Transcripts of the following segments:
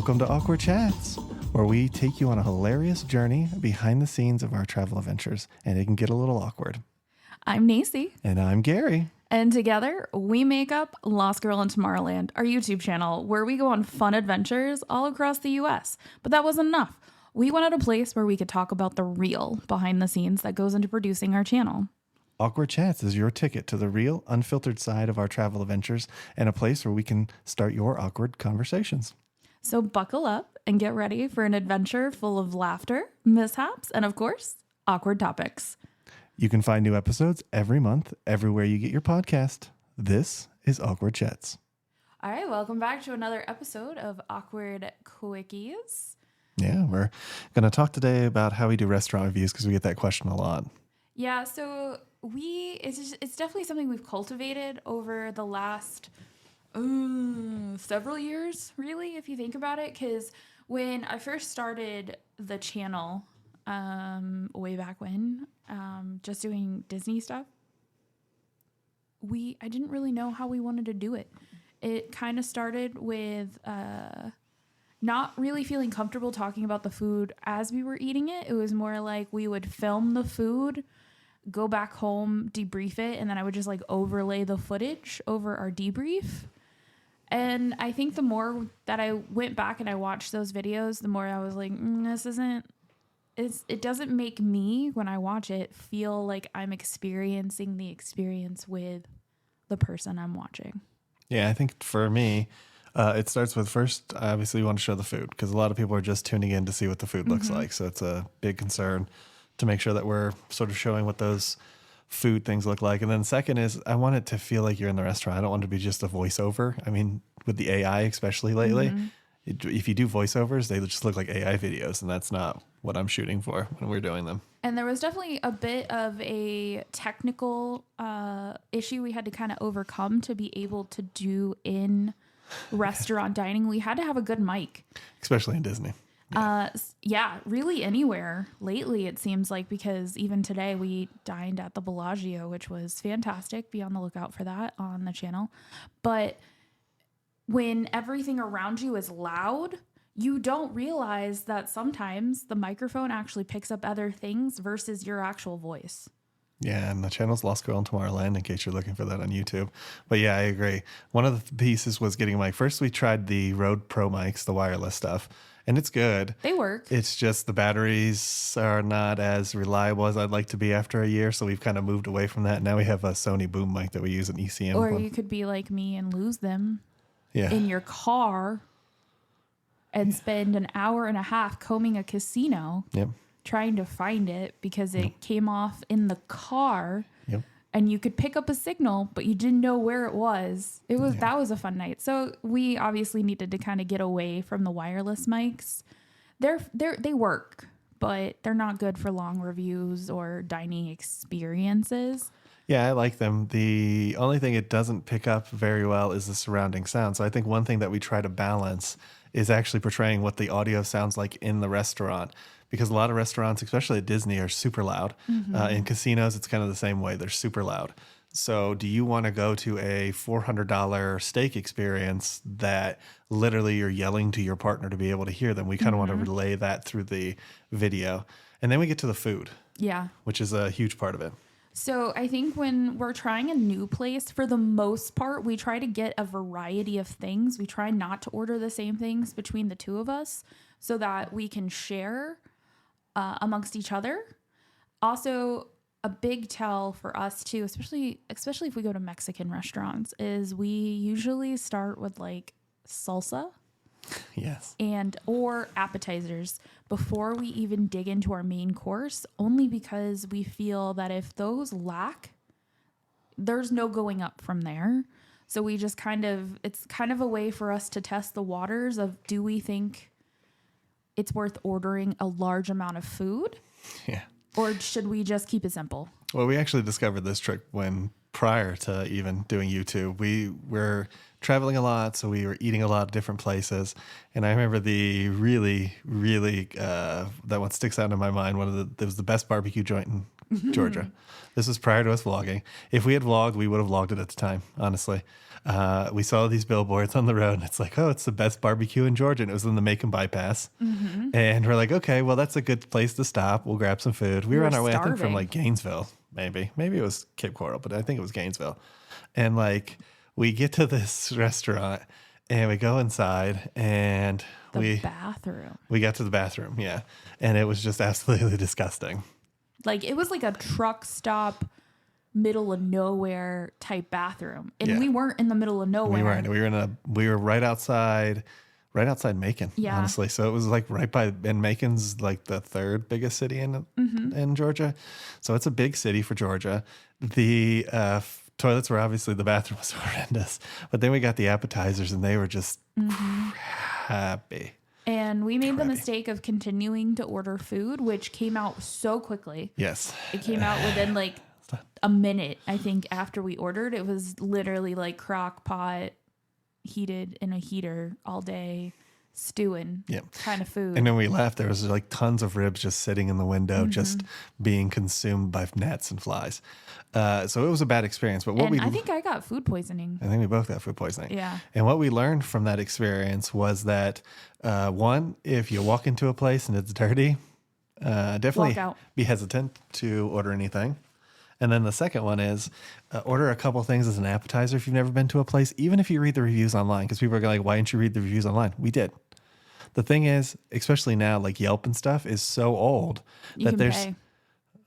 Welcome to Awkward Chats, where we take you on a hilarious journey behind the scenes of our travel adventures, and it can get a little awkward. I'm Nacy. And I'm Gary. And together, we make up Lost Girl in Tomorrowland, our YouTube channel, where we go on fun adventures all across the U.S. But that wasn't enough. We wanted a place where we could talk about the real behind the scenes that goes into producing our channel. Awkward Chats is your ticket to the real, unfiltered side of our travel adventures and a place where we can start your awkward conversations. So buckle up and get ready for an adventure full of laughter, mishaps, and of course, awkward topics. You can find new episodes every month, everywhere you get your podcast. This is Awkward Chats. All right, welcome back to another episode of Awkward Quickies. Yeah, we're going to talk today about how we do restaurant reviews because we get that question a lot. Yeah, so it's definitely something we've cultivated over the last several years, really, if you think about it. Because when I first started the channel, way back when, just doing Disney stuff, I didn't really know how we wanted to do it. It kind of started with not really feeling comfortable talking about the food as we were eating it. It was more like we would film the food, go back home, debrief it, and then I would just like overlay the footage over our debrief. And I think the more that I went back and I watched those videos, the more I was like, it doesn't make me, when I watch it, feel like I'm experiencing the experience with the person I'm watching. Yeah, I think for me, it starts with first, obviously, you want to show the food because a lot of people are just tuning in to see what the food looks like. So it's a big concern to make sure that we're sort of showing what those food things look like. And then second is I want it to feel like you're in the restaurant. I don't want it to be just a voiceover. I mean, with the AI, especially lately, if you do voiceovers, they just look like AI videos, and that's not what I'm shooting for when we're doing them. And there was definitely a bit of a technical issue we had to kind of overcome to be able to do in restaurant dining. We had to have a good mic. Especially in Disney. Yeah, really anywhere lately, it seems like, because even today we dined at the Bellagio, which was fantastic. Be on the lookout for that on the channel. But when everything around you is loud, you don't realize that sometimes the microphone actually picks up other things versus your actual voice. Yeah, and the channel's Lost Girl in Tomorrowland, in case you're looking for that on YouTube. But yeah, I agree. One of the pieces was getting a mic. First, we tried the Rode Pro mics, the wireless stuff, and it's good. They work. It's just the batteries are not as reliable as I'd like to be after a year, so we've kind of moved away from that. Now we have a Sony boom mic that we use, an ECM Or one. you could be like me and lose them in your car and spend an hour and a half combing a casino. Yep. Trying to find it because it came off in the car. Yep. And you could pick up a signal, but you didn't know where it was. That was a fun night. So we obviously needed to kind of get away from the wireless mics. They work, but they're not good for long reviews or dining experiences. Yeah, I like them. The only thing it doesn't pick up very well is the surrounding sound. So I think one thing that we try to balance is actually portraying what the audio sounds like in the restaurant. Because a lot of restaurants, especially at Disney, are super loud. In casinos, it's kind of the same way. They're super loud. So do you want to go to a $400 steak experience that literally you're yelling to your partner to be able to hear them? We kind of want to relay that through the video. And then we get to the food. Yeah. Which is a huge part of it. So I think when we're trying a new place, for the most part, we try to get a variety of things. We try not to order the same things between the two of us so that we can share amongst each other. Also, a big tell for us too, especially if we go to Mexican restaurants, is we usually start with like salsa. Yes. Or appetizers before we even dig into our main course, only because we feel that if those lack, there's no going up from there. So we just it's kind of a way for us to test the waters of, do we think it's worth ordering a large amount of food? Yeah. Or should we just keep it simple? Well, we actually discovered this trick prior to even doing YouTube. We were traveling a lot, so we were eating a lot of different places. And I remember the really, really, that one sticks out in my mind. It was the best barbecue joint in Georgia. This was prior to us vlogging. If we had vlogged, we would have vlogged it at the time, honestly. We saw these billboards on the road, and it's like, oh, it's the best barbecue in Georgia. And it was in the Macon bypass. And we're like, okay, well, that's a good place to stop. We'll grab some food. We were on our way, I think, from like Gainesville, maybe. Maybe it was Cape Coral, but I think it was Gainesville. And like, we get to this restaurant, and we go inside, and The bathroom. we got to the bathroom, yeah. And it was just absolutely disgusting. Like, it was like a truck stop, middle of nowhere type bathroom. And Yeah. we weren't in the middle of nowhere. We weren't. We were right outside Macon, Yeah. honestly. So it was like right by, and Macon's like the third biggest city in Georgia. So it's a big city for Georgia. The toilets were obviously, the bathroom was horrendous. But then we got the appetizers, and they were just crappy. And we made the mistake of continuing to order food, which came out so quickly. Yes. It came out within like a minute, I think, after we ordered. It was literally like crock pot, heated in a heater all day, stewing kind of food. And when we left, there was like tons of ribs just sitting in the window, just being consumed by gnats and flies. So it was a bad experience. But I think I got food poisoning. I think we both got food poisoning. Yeah. And what we learned from that experience was that, one, if you walk into a place and it's dirty, definitely Walk out. be hesitant to order anything. And then the second one is order a couple things as an appetizer if you've never been to a place, even if you read the reviews online, because people are like, why didn't you read the reviews online? We did. The thing is, especially now, like Yelp and stuff is so old that there's... Pay.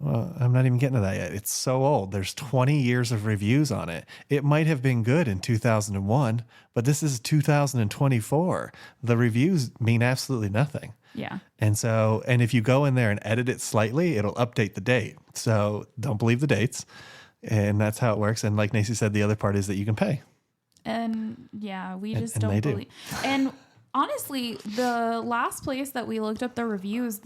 Well, I'm not even getting to that yet. It's so old. There's 20 years of reviews on it. It might have been good in 2001, but this is 2024. The reviews mean absolutely nothing. Yeah. And so, and if you go in there and edit it slightly, it'll update the date. So don't believe the dates. And that's how it works. And like Nacy said, the other part is that you can pay. And yeah, we just and don't they do. believe. And honestly, the last place that we looked up the reviews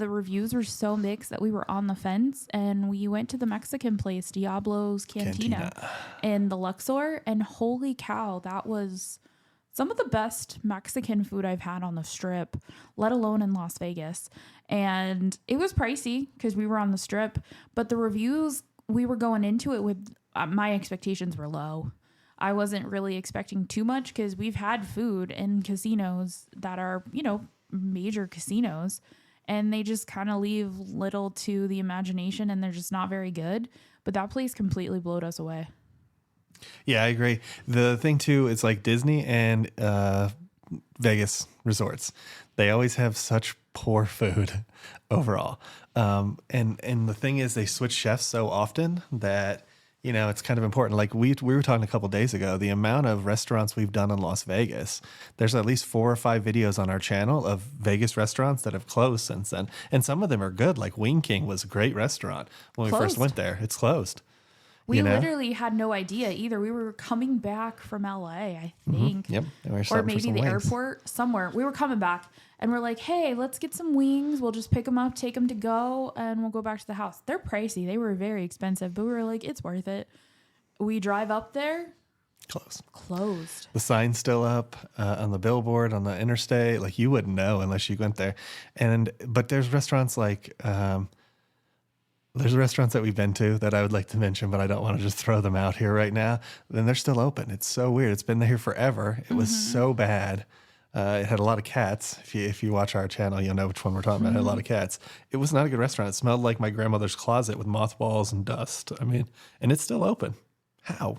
were so mixed that we were on the fence. And we went to the Mexican place, Diablo's Cantina. In the Luxor. And holy cow, that was some of the best Mexican food I've had on the Strip, let alone in Las Vegas. And it was pricey because we were on the Strip, but the reviews, we were going into it with, my expectations were low. I wasn't really expecting too much because we've had food in casinos that are, major casinos, and they just kind of leave little to the imagination, and they're just not very good. But that place completely blew us away. Yeah, I agree. The thing too, it's like Disney and Vegas resorts. They always have such poor food overall. And the thing is, they switch chefs so often that, it's kind of important. Like we were talking a couple days ago, the amount of restaurants we've done in Las Vegas, there's at least 4 or 5 videos on our channel of Vegas restaurants that have closed since then. And some of them are good. Like Wing King was a great restaurant when we first went there. It's closed. We literally had no idea either. We were coming back from LA, I think. Yep. Or maybe the airport, somewhere. We were coming back and we're like, hey, let's get some wings. We'll just pick them up, take them to go, and we'll go back to the house. They're pricey. They were very expensive, but we were like, it's worth it. We drive up there. Closed. The sign's still up on the billboard on the interstate. Like you wouldn't know unless you went there. But there's restaurants like... there's restaurants that we've been to that I would like to mention, but I don't want to just throw them out here right now. Then they're still open. It's so weird. It's been there forever. It was so bad. It had a lot of cats. If you watch our channel, you'll know which one we're talking about. It had a lot of cats. It was not a good restaurant. It smelled like my grandmother's closet with mothballs and dust. I mean, and it's still open. How?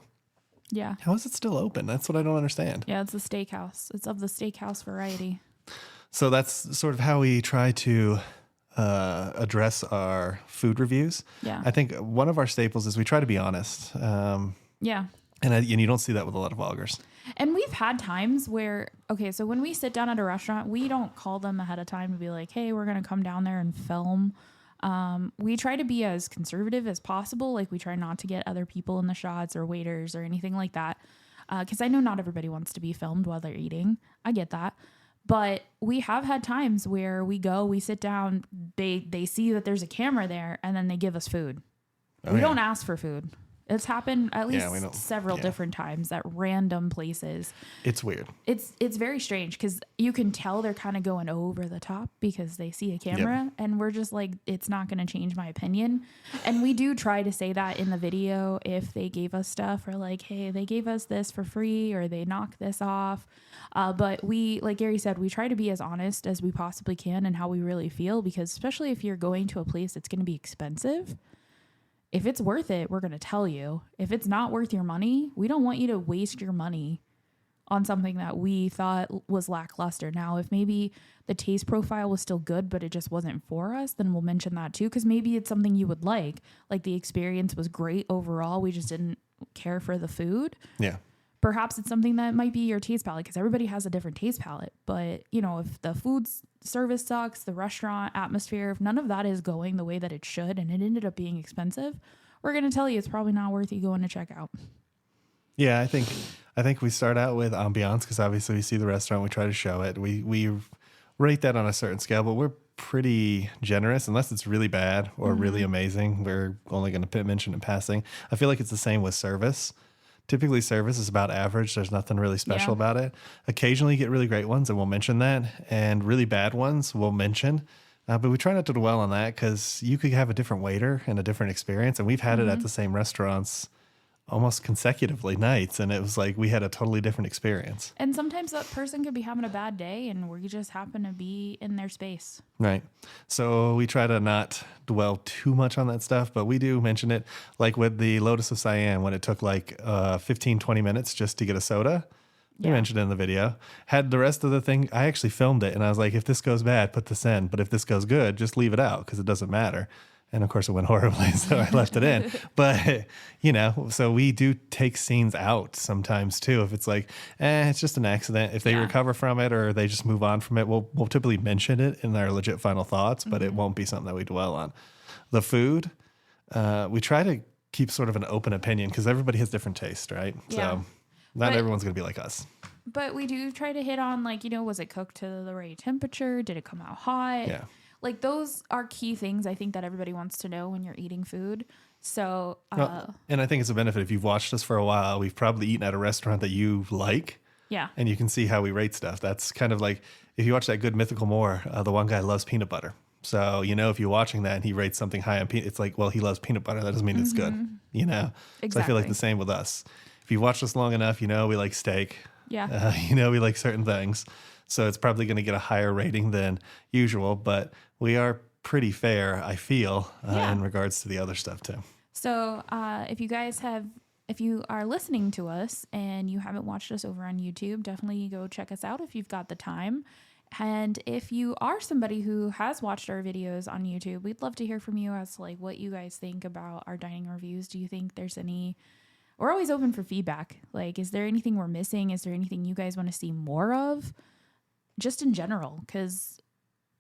Yeah. How is it still open? That's what I don't understand. Yeah, it's a steakhouse. It's of the steakhouse variety. So that's sort of how we try to address our food reviews. Yeah. I think one of our staples is we try to be honest. Yeah. And you don't see that with a lot of vloggers. And we've had times where, so when we sit down at a restaurant, we don't call them ahead of time to be like, hey, we're going to come down there and film. We try to be as conservative as possible. Like we try not to get other people in the shots or waiters or anything like that. Because I know not everybody wants to be filmed while they're eating. I get that. But we have had times where we sit down, they see that there's a camera there, and then they give us food. We don't ask for food. It's happened at Yeah, we least don't- several yeah. different times at random places. It's weird. It's very strange because you can tell they're kind of going over the top because they see a camera, and we're just like, it's not going to change my opinion. And we do try to say that in the video if they gave us stuff, or like, hey, they gave us this for free, or they knocked this off. But we, like Gary said, we try to be as honest as we possibly can and how we really feel, because especially if you're going to a place that's going to be expensive, if it's worth it, we're going to tell you. If it's not worth your money, we don't want you to waste your money on something that we thought was lackluster. Now, if maybe the taste profile was still good, but it just wasn't for us, then we'll mention that too, because maybe it's something you would like. Like the experience was great overall, we just didn't care for the food. Yeah. Perhaps it's something that might be your taste palette, because everybody has a different taste palette. But, you know, if the food service sucks, the restaurant atmosphere, if none of that is going the way that it should, and it ended up being expensive, we're going to tell you it's probably not worth you going to check out. Yeah, I think we start out with ambiance, because obviously we see the restaurant, we try to show it. We rate that on a certain scale, but we're pretty generous unless it's really bad or really amazing. We're only going to mention in passing. I feel like it's the same with service. Typically, service is about average. There's nothing really special about it. Occasionally, you get really great ones, and we'll mention that. And really bad ones, we'll mention. But we try not to dwell on that, because you could have a different waiter and a different experience. And we've had it at the same restaurants almost consecutively nights, and it was like we had a totally different experience. And sometimes that person could be having a bad day, and we just happen to be in their space. Right. So we try to not dwell too much on that stuff, but we do mention it, like with the Lotus of Siam, when it took like 15, 20 minutes just to get a soda. We mentioned it in the video. Had the rest of the thing, I actually filmed it, and I was like, if this goes bad, put this in. But if this goes good, just leave it out, because it doesn't matter. And of course it went horribly, so I left it in. But, you know, so we do take scenes out sometimes too. If it's like, it's just an accident. If they recover from it or they just move on from it, we'll typically mention it in our legit final thoughts, but it won't be something that we dwell on. The food, we try to keep sort of an open opinion, because everybody has different taste, right? Yeah. So not everyone's going to be like us. But we do try to hit on, like, you know, was it cooked to the right temperature? Did it come out hot? Yeah. Like, those are key things I think that everybody wants to know when you're eating food. So, And I think it's a benefit if you've watched us for a while. We've probably eaten at a restaurant that you like, yeah. and you can see how we rate stuff. That's kind of like if you watch that Good Mythical More, the one guy loves peanut butter. So, you know, if you're watching that and he rates something high on peanut, it's like, well, he loves peanut butter. That doesn't mean it's good, you know? Exactly. So I feel like the same with us. If you've watched us long enough, you know, we like steak. Yeah. You know, we like certain things. So it's probably going to get a higher rating than usual, but we are pretty fair, I feel, in regards to the other stuff too. So if you are listening to us and you haven't watched us over on YouTube, definitely go check us out if you've got the time. And if you are somebody who has watched our videos on YouTube, we'd love to hear from you as to like what you guys think about our dining reviews. Do you think there's we're always open for feedback. Like, is there anything we're missing? Is there anything you guys want to see more of? Just in general, because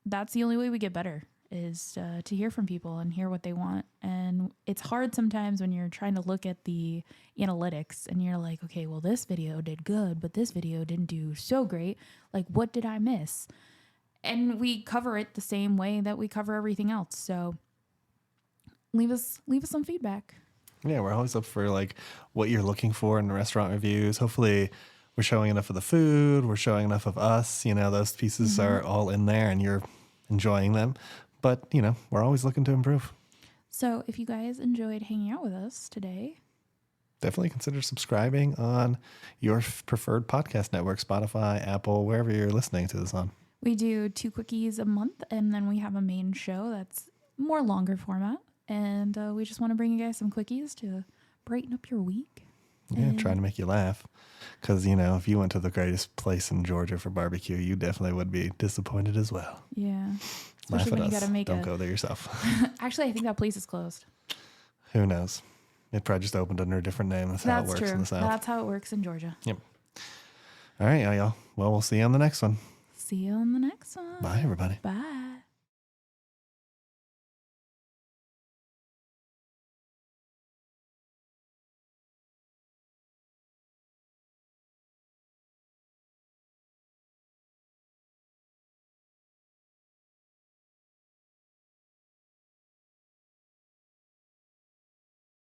that's the only way we get better, is to hear from people and hear what they want. And it's hard sometimes when you're trying to look at the analytics and you're like, okay, well, this video did good, but this video didn't do so great. Like, what did I miss? And we cover it the same way that we cover everything else. So leave us some feedback. Yeah, we're always up for like what you're looking for in the restaurant reviews. Hopefully we're showing enough of the food, we're showing enough of us, you know, those pieces are all in there and you're enjoying them. But, you know, we're always looking to improve. So if you guys enjoyed hanging out with us today, definitely consider subscribing on your preferred podcast network, Spotify, Apple, wherever you're listening to this on. We do 2 quickies a month, and then we have a main show that's more longer format. And we just want to bring you guys some quickies to brighten up your week. Yeah, trying to make you laugh. Because, you know, if you went to the greatest place in Georgia for barbecue, you definitely would be disappointed as well. Yeah. Laugh Especially at when us. you got to make Don't go there yourself. Actually, I think that place is closed. Who knows? It probably just opened under a different name. That's how it works in the South. That's how it works in Georgia. Yep. All right, y'all. Well, we'll see you on the next one. See you on the next one. Bye, everybody. Bye.